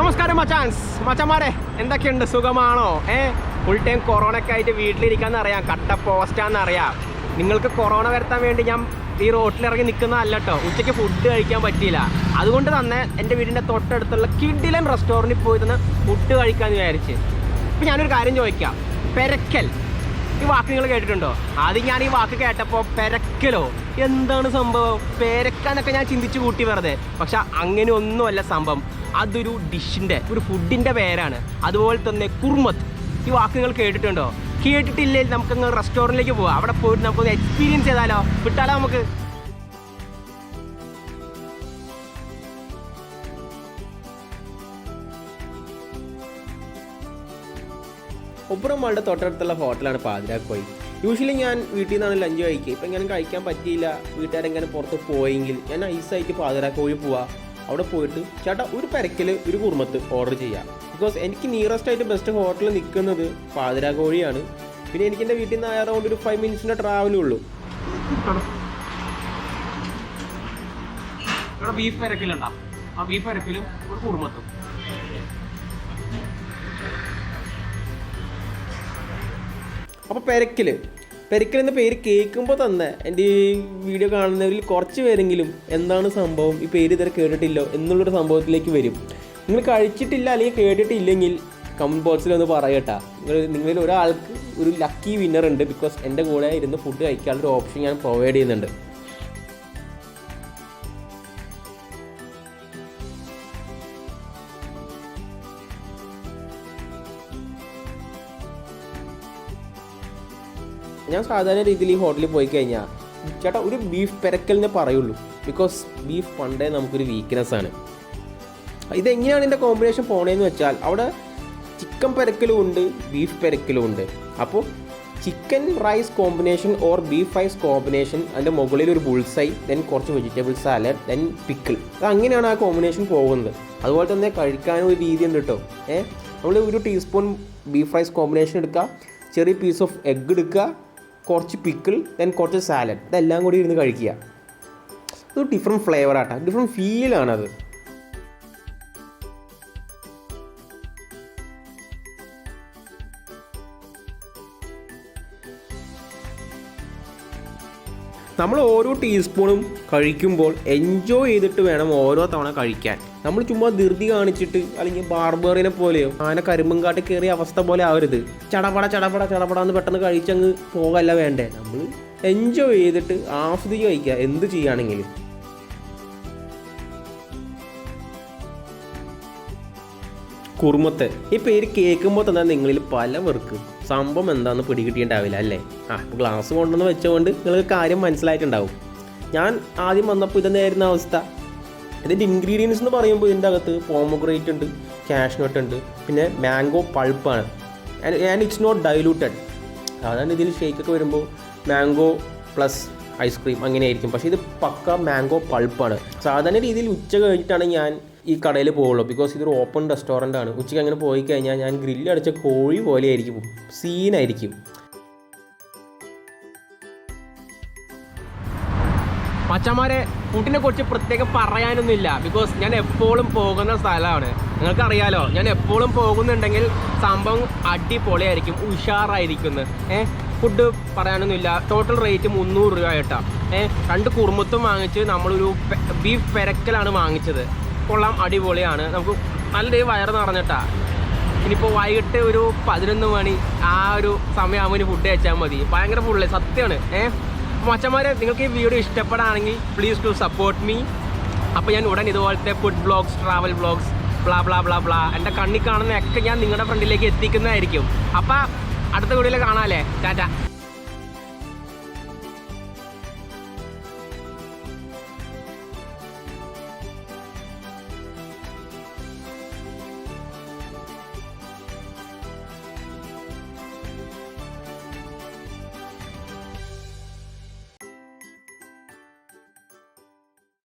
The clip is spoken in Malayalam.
നമസ്കാരം മച്ചാന്മാരെ, എന്തൊക്കെയുണ്ട്? സുഖമാണോ? ഫുൾ ടൈം കൊറോണയൊക്കെ ആയിട്ട് വീട്ടിലിരിക്കാന്ന് അറിയാം, കട്ട പോസ്റ്റാന്നറിയാം. നിങ്ങൾക്ക് കൊറോണ വരുത്താൻ വേണ്ടി ഞാൻ ഈ റോട്ടിലിറങ്ങി നിൽക്കുന്നതല്ല കേട്ടോ. ഉച്ചയ്ക്ക് ഫുഡ് കഴിക്കാൻ പറ്റിയില്ല, അതുകൊണ്ട് തന്നെ എൻ്റെ വീടിൻ്റെ തൊട്ടടുത്തുള്ള കിഡിലൻ റെസ്റ്റോറൻറ്റിൽ പോയി തന്നെ ഫുഡ് കഴിക്കാമെന്ന് വിചാരിച്ച്. ഇപ്പം ഞാനൊരു കാര്യം ചോദിക്കാം, പെരക്കൽ ഈ വാക്ക് നിങ്ങൾ കേട്ടിട്ടുണ്ടോ? ആദ്യം ഞാൻ ഈ വാക്ക് കേട്ടപ്പോൾ പെരക്കലോ എന്താണ് സംഭവം, പെരക്കാനൊക്കെ ഞാൻ ചിന്തിച്ചു കൂട്ടി വെറുതെ. പക്ഷെ അങ്ങനെ ഒന്നുമല്ല സംഭവം, അതൊരു ഡിഷിൻ്റെ ഒരു ഫുഡിൻ്റെ പേരാണ്. അതുപോലെ തന്നെ കുർമത്ത് ഈ വാക്ക് നിങ്ങൾ കേട്ടിട്ടുണ്ടോ? കേട്ടിട്ടില്ലെങ്കിൽ നമുക്കങ്ങ് റെസ്റ്റോറൻറ്റിലേക്ക് പോവാം, അവിടെ പോയിട്ട് നമുക്കൊന്ന് എക്സ്പീരിയൻസ് ചെയ്താലോ, വിട്ടാലോ നമുക്ക്? ഒബ്രമാളുടെ തൊട്ടടുത്തുള്ള ഹോട്ടലാണ് പാതിരാക്കോയി. യൂഷ്വലി ഞാൻ വീട്ടിൽ നിന്നാണ് ലഞ്ച് കഴിക്കുക. ഇപ്പം എങ്ങനെ കഴിക്കാൻ പറ്റിയില്ല, വീട്ടുകാരെങ്ങനെ പുറത്ത് പോയെങ്കിൽ ഞാൻ ഐസായിട്ട് പാതിരാക്കോഴി പോവാം. അവിടെ പോയിട്ട് ചേട്ടാ ഒരു പെരക്കൽ ഒരു കുർമത്ത് ഓർഡർ ചെയ്യാം. ബിക്കോസ് എനിക്ക് നിയറസ്റ്റ് ആയിട്ട് ബെസ്റ്റ് ഹോട്ടൽ നിൽക്കുന്നത് പാതിരാക്കോഴിയാണ്. പിന്നെ എനിക്ക് എൻ്റെ വീട്ടിൽ നിന്ന് അറൗണ്ട് ഒരു 5 മിനിറ്റ്സിൻ്റെ ട്രാവലേ ഉള്ളൂ. ഇവിടെ ബീഫ് പെരക്കലുണ്ടാവും, ആ ബീഫ് പെരക്കലും ഒരു കുർമത്തും. അപ്പോൾ പെരക്കൽ എന്ന പേര് കേൾക്കുമ്പോൾ തന്നെ എൻ്റെ ഈ വീഡിയോ കാണുന്നവരിൽ കുറച്ച് പേരെങ്കിലും എന്താണ് സംഭവം, ഈ പേര് ഇതുവരെ കേട്ടിട്ടില്ലോ എന്നുള്ളൊരു സംഭവത്തിലേക്ക് വരും. നിങ്ങൾ കഴിച്ചിട്ടില്ല അല്ലെങ്കിൽ കേട്ടിട്ടില്ലെങ്കിൽ കമൻറ്റ് ബോക്സിൽ ഒന്ന് പറയട്ടാ. നിങ്ങളിൽ ഒരാൾക്ക് ഒരു ലക്കി വിന്നർ ഉണ്ട്. ബിക്കോസ് എൻ്റെ കൂടെ ഇരുന്ന് ഫുഡ് കഴിക്കാനുള്ളൊരു ഓപ്ഷൻ ഞാൻ പ്രൊവൈഡ് ചെയ്യുന്നുണ്ട്. ഞാൻ സാധാരണ രീതിയിൽ ഈ ഹോട്ടലിൽ പോയി കഴിഞ്ഞാൽ ചേട്ടാ ഒരു ബീഫ് പെരക്കലിനെ പറയുള്ളൂ. ബിക്കോസ് ബീഫ് പണ്ടേ നമുക്കൊരു വീക്ക്നെസ്സാണ്. ഇതെങ്ങനെയാണ് ഇതിൻ്റെ കോമ്പിനേഷൻ പോണേന്ന് വെച്ചാൽ അവിടെ ചിക്കൻ പെരക്കലും ഉണ്ട്, ബീഫ് പെരക്കലും ഉണ്ട്. അപ്പോൾ chicken rice combination or beef rice combination, അതിൻ്റെ മുകളിൽ ഒരു ബുൾസൈ, ദെൻ കുറച്ച് വെജിറ്റബിൾ സാലഡ്, ദെൻ പിക്കിൾ. അങ്ങനെയാണ് ആ കോമ്പിനേഷൻ പോകുന്നത്. അതുപോലെ തന്നെ കഴിക്കാനും ഒരു രീതി ഉണ്ട് കേട്ടോ. നമ്മൾ ഒരു ടീസ്പൂൺ ബീഫ് റൈസ് കോമ്പിനേഷൻ എടുക്കുക, ചെറിയ പീസ് ഓഫ് എഗ്ഗ് എടുക്കുക, കുറച്ച് പിക്കിൾ, ദെൻ കുറച്ച് സാലഡ്, ഇതെല്ലാം കൂടി ഇരുന്ന് കഴിക്കുക. അത് ഡിഫറെൻറ്റ് ഫ്ലേവറാട്ടാ, ഡിഫറെൻറ്റ് ഫീലാണത്. നമ്മൾ ഓരോ ടീസ്പൂണും കഴിക്കുമ്പോൾ എൻജോയ് ചെയ്തിട്ട് വേണം ഓരോ തവണ കഴിക്കാൻ. നമ്മൾ ചുമ്മാ ധൃതി കാണിച്ചിട്ട് അല്ലെങ്കിൽ ബാർബറിനെ പോലെയോ ആന കരിമ്പും കാട്ടി കയറിയ അവസ്ഥ പോലെ ആവരുത്. ചടപട എന്ന് പെട്ടെന്ന് കഴിച്ചങ്ങ് പോകല്ല വേണ്ടേ. നമ്മൾ എൻജോയ് ചെയ്തിട്ട് ആസ്വദിച്ച് കഴിക്കുക എന്ത് ചെയ്യുകയാണെങ്കിലും. കുർമത്ത് ഈ പേര് കേൾക്കുമ്പോൾ തന്നെ നിങ്ങളിൽ പലവർക്ക് സംഭവം എന്താണെന്ന് പിടികിട്ടിയിട്ടുണ്ടാവില്ല അല്ലേ? ഗ്ലാസ് കൊണ്ടുവന്ന് വെച്ചുകൊണ്ട് നിങ്ങൾക്ക് കാര്യം മനസ്സിലായിട്ടുണ്ടാവും. ഞാൻ ആദ്യം വന്നപ്പോൾ ഇതെന്നായിരുന്ന അവസ്ഥ. ഇതിൻ്റെ ഇൻഗ്രീഡിയൻസ് എന്ന് പറയുമ്പോൾ ഇതിൻ്റെ അകത്ത് പോമഗ്രേറ്റ് ഉണ്ട്, കാഷ്നട്ട് ഉണ്ട്, പിന്നെ മാംഗോ പൾപ്പാണ്. And it's not diluted. സാധാരണ ഇതിൽ ഷേക്കൊക്കെ വരുമ്പോൾ മാംഗോ പ്ലസ് ഐസ്ക്രീം അങ്ങനെ ആയിരിക്കും. പക്ഷേ ഇത് പക്ക മാംഗോ പൾപ്പാണ്. സാധാരണ രീതിയിൽ ഉച്ച കഴിഞ്ഞിട്ടാണ് ഞാൻ ഈ കടയിൽ പോകുള്ളൂ. ബിക്കോസ് ഇതൊരു ഓപ്പൺ റെസ്റ്റോറൻ്റ് ആണ്. ഉച്ചയ്ക്ക് അങ്ങനെ പോയി കഴിഞ്ഞാൽ ഞാൻ ഗ്രില്ലടിച്ച കോഴി പോലെ ആയിരിക്കും, സീനായിരിക്കും. മച്ചന്മാരെ, ഫുഡിനെ കുറിച്ച് പ്രത്യേകം പറയാനൊന്നുമില്ല. ബിക്കോസ് ഞാൻ എപ്പോഴും പോകുന്ന സ്ഥലമാണ്, നിങ്ങൾക്കറിയാലോ. ഞാൻ എപ്പോഴും പോകുന്നുണ്ടെങ്കിൽ സംഭവം അടിപൊളിയായിരിക്കും, ഉഷാറായിരിക്കുന്നു. ഫുഡ് പറയാനൊന്നുമില്ല. ടോട്ടൽ റേറ്റ് 300 രൂപ ആയിട്ടാണ്. 2 കുർമത്തും വാങ്ങിച്ച് നമ്മളൊരു ബീഫ് പെരക്കലാണ് വാങ്ങിച്ചത്. കൊള്ളാം, അടിപൊളിയാണ്. നമുക്ക് നല്ല വയറ് നിറഞ്ഞിട്ടാ. ഇനിയിപ്പോൾ വൈകിട്ട് ഒരു 11 മണി ആ ഒരു സമയമാകുമ്പോൾ ഫുഡ് കഴിച്ചാൽ മതി. ഭയങ്കര ഫുള്ള് സത്യമാണ്. മച്ചന്മാരെ, നിങ്ങൾക്ക് ഈ വീഡിയോ ഇഷ്ടപ്പെടാണെങ്കിൽ പ്ലീസ് ടു സപ്പോർട്ട് മീ. അപ്പോൾ ഞാൻ ഉടൻ ഇതുപോലത്തെ food vlogs, travel vlogs, blah എൻ്റെ കണ്ണിൽ കാണുന്നതൊക്കെ ഞാൻ നിങ്ങളുടെ ഫ്രണ്ടിലേക്ക് എത്തിക്കുന്നതായിരിക്കും. അപ്പോൾ അടുത്ത വീഡിയോയിൽ കാണാമല്ലേ. ടാറ്റ.